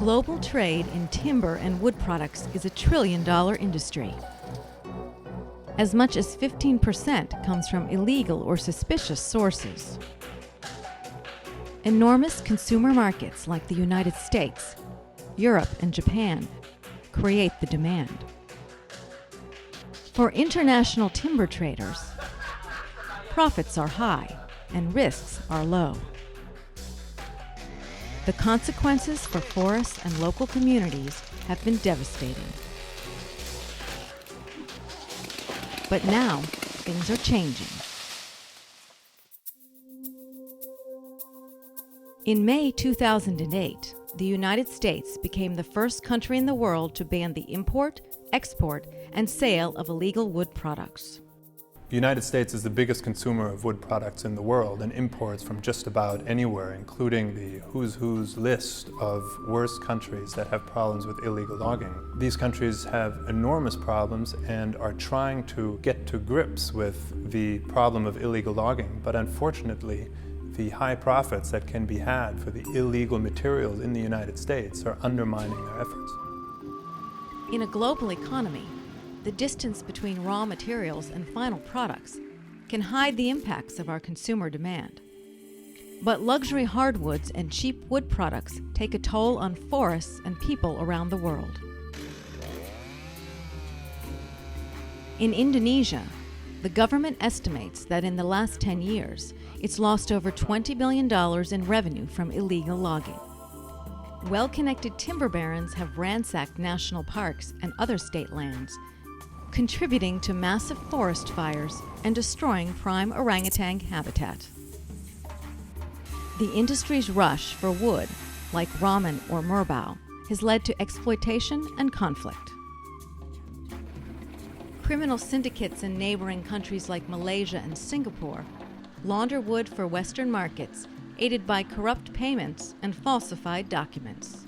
Global trade in timber and wood products is a trillion-dollar industry. As much as 15% comes from illegal or suspicious sources. Enormous consumer markets like the United States, Europe, and Japan create the demand. For international timber traders, profits are high and risks are low. The consequences for forests and local communities have been devastating. But now, things are changing. In May 2008, the United States became the first country in the world to ban the import, export, and sale of illegal wood products. The United States is the biggest consumer of wood products in the world and imports from just about anywhere, including the who's who's list of worst countries that have problems with illegal logging. These countries have enormous problems and are trying to get to grips with the problem of illegal logging, but unfortunately, the high profits that can be had for the illegal materials in the United States are undermining their efforts. In a global economy, the distance between raw materials and final products can hide the impacts of our consumer demand. But luxury hardwoods and cheap wood products take a toll on forests and people around the world. In Indonesia, the government estimates that in the last 10 years, it's lost over $20 billion in revenue from illegal logging. Well-connected timber barons have ransacked national parks and other state lands, contributing to massive forest fires and destroying prime orangutan habitat. The industry's rush for wood, like ramen or merbau, has led to exploitation and conflict. Criminal syndicates in neighboring countries like Malaysia and Singapore launder wood for Western markets, aided by corrupt payments and falsified documents.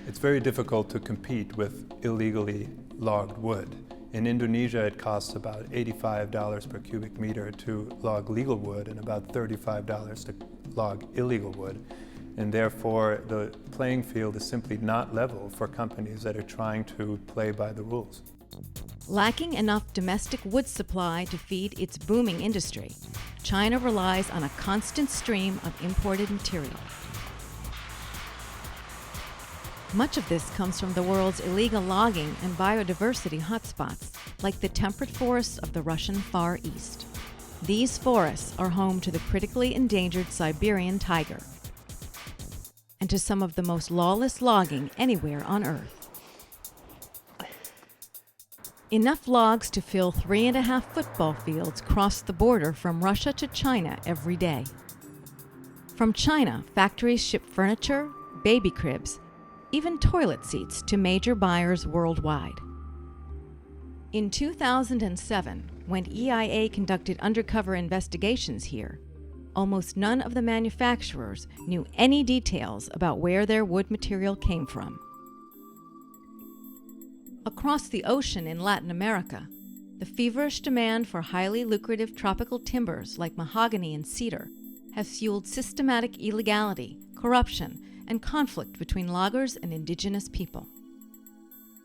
It's very difficult to compete with illegally logged wood. In Indonesia, it costs about $85 per cubic meter to log legal wood and about $35 to log illegal wood. And therefore, the playing field is simply not level for companies that are trying to play by the rules. Lacking enough domestic wood supply to feed its booming industry, China relies on a constant stream of imported material. Much of this comes from the world's illegal logging and biodiversity hotspots, like the temperate forests of the Russian Far East. These forests are home to the critically endangered Siberian tiger and to some of the most lawless logging anywhere on Earth. Enough logs to fill 3.5 football fields cross the border from Russia to China every day. From China, factories ship furniture, baby cribs, even toilet seats to major buyers worldwide. In 2007, when EIA conducted undercover investigations here, almost none of the manufacturers knew any details about where their wood material came from. Across the ocean in Latin America, the feverish demand for highly lucrative tropical timbers like mahogany and cedar has fueled systematic illegality, corruption, and conflict between loggers and indigenous people.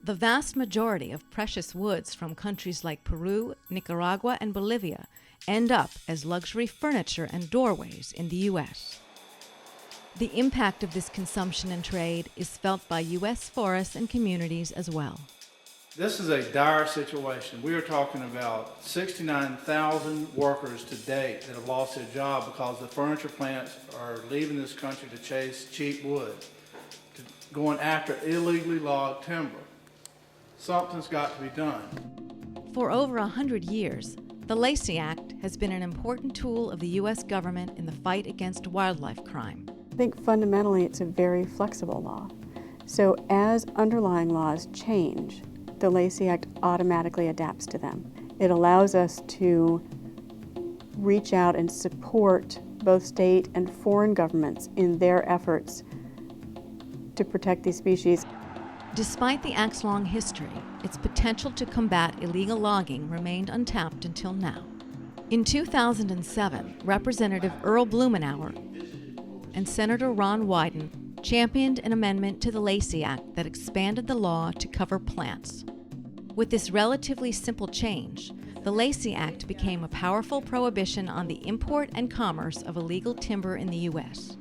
The vast majority of precious woods from countries like Peru, Nicaragua, and Bolivia end up as luxury furniture and doorways in the U.S. The impact of this consumption and trade is felt by U.S. forests and communities as well. This is a dire situation. We are talking about 69,000 workers to date that have lost their job because the furniture plants are leaving this country to chase cheap wood, going after illegally logged timber. Something's got to be done. For over 100 years, the Lacey Act has been an important tool of the U.S. government in the fight against wildlife crime. I think fundamentally it's a very flexible law. So as underlying laws change, the Lacey Act automatically adapts to them. It allows us to reach out and support both state and foreign governments in their efforts to protect these species. Despite the Act's long history, its potential to combat illegal logging remained untapped until now. In 2007, Representative Earl Blumenauer and Senator Ron Wyden championed an amendment to the Lacey Act that expanded the law to cover plants. With this relatively simple change, the Lacey Act became a powerful prohibition on the import and commerce of illegal timber in the U.S.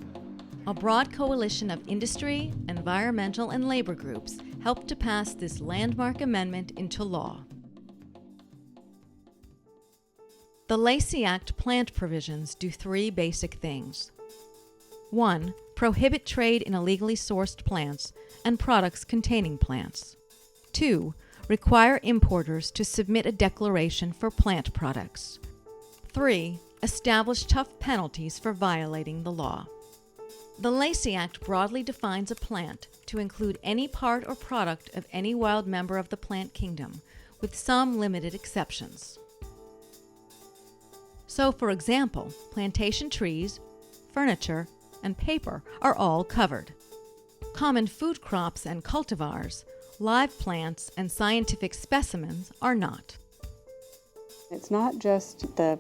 A broad coalition of industry, environmental, and labor groups helped to pass this landmark amendment into law. The Lacey Act plant provisions do three basic things. 1. Prohibit trade in illegally sourced plants and products containing plants. 2. Require importers to submit a declaration for plant products. 3. Establish tough penalties for violating the law. The Lacey Act broadly defines a plant to include any part or product of any wild member of the plant kingdom, with some limited exceptions. So, for example, plantation trees, furniture, and paper are all covered. Common food crops and cultivars, live plants, and scientific specimens are not. It's not just the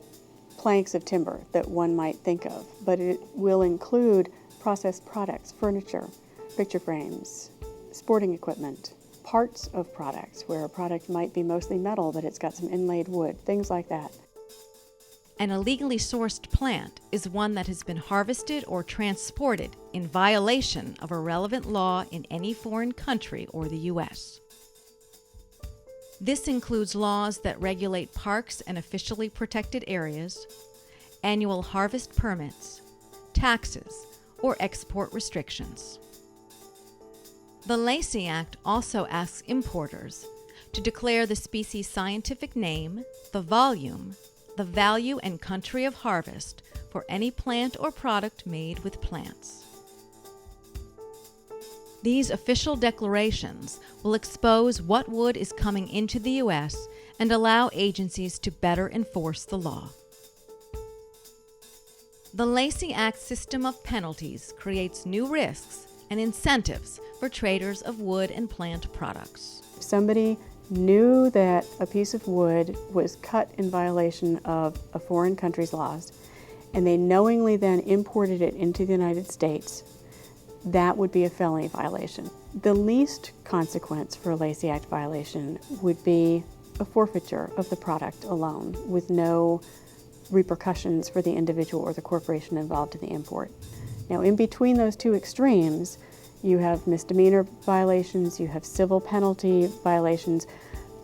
planks of timber that one might think of, but it will include processed products, furniture, picture frames, sporting equipment, parts of products where a product might be mostly metal but it's got some inlaid wood, things like that. An illegally sourced plant is one that has been harvested or transported in violation of a relevant law in any foreign country or the U.S. This includes laws that regulate parks and officially protected areas, annual harvest permits, taxes, or export restrictions. The Lacey Act also asks importers to declare the species' scientific name, the volume, the value and country of harvest for any plant or product made with plants. These official declarations will expose what wood is coming into the U.S. and allow agencies to better enforce the law. The Lacey Act system of penalties creates new risks and incentives for traders of wood and plant products. If somebody knew that a piece of wood was cut in violation of a foreign country's laws, and they knowingly then imported it into the United States, that would be a felony violation. The least consequence for a Lacey Act violation would be a forfeiture of the product alone, with no repercussions for the individual or the corporation involved in the import. Now, in between those two extremes, you have misdemeanor violations, you have civil penalty violations,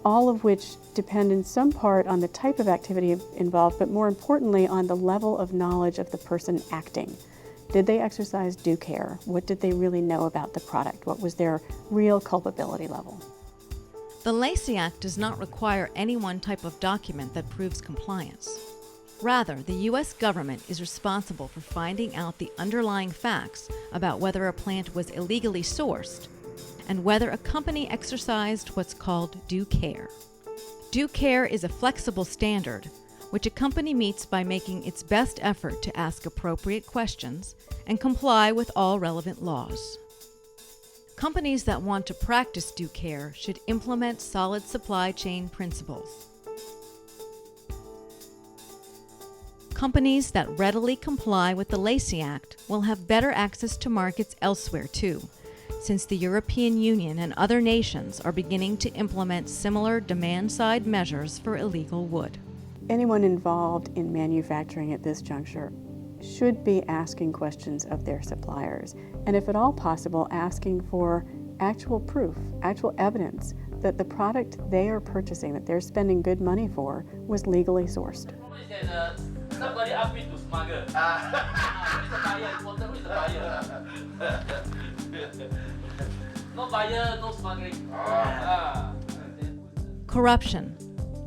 all of which depend in some part on the type of activity involved, but more importantly on the level of knowledge of the person acting. Did they exercise due care? What did they really know about the product? What was their real culpability level? The Lacey Act does not require any one type of document that proves compliance. Rather, the U.S. government is responsible for finding out the underlying facts about whether a plant was illegally sourced and whether a company exercised what's called due care. Due care is a flexible standard which a company meets by making its best effort to ask appropriate questions and comply with all relevant laws. Companies that want to practice due care should implement solid supply chain principles. Companies that readily comply with the Lacey Act will have better access to markets elsewhere too, since the European Union and other nations are beginning to implement similar demand-side measures for illegal wood. Anyone involved in manufacturing at this juncture should be asking questions of their suppliers, and if at all possible, asking for actual proof, actual evidence that the product they are purchasing, that they're spending good money for, was legally sourced. Somebody asked me to smuggle. Who is the buyer? Important, who is the buyer? No buyer, no smuggling. Corruption,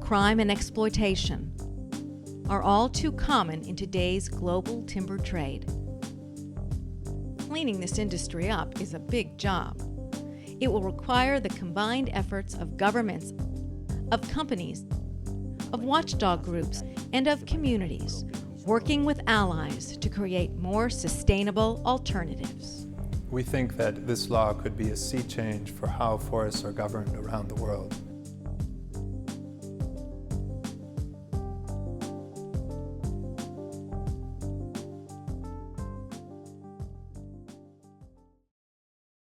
crime, and exploitation are all too common in today's global timber trade. Cleaning this industry up is a big job. It will require the combined efforts of governments, of companies, of watchdog groups, and of communities, working with allies to create more sustainable alternatives. We think that this law could be a sea change for how forests are governed around the world.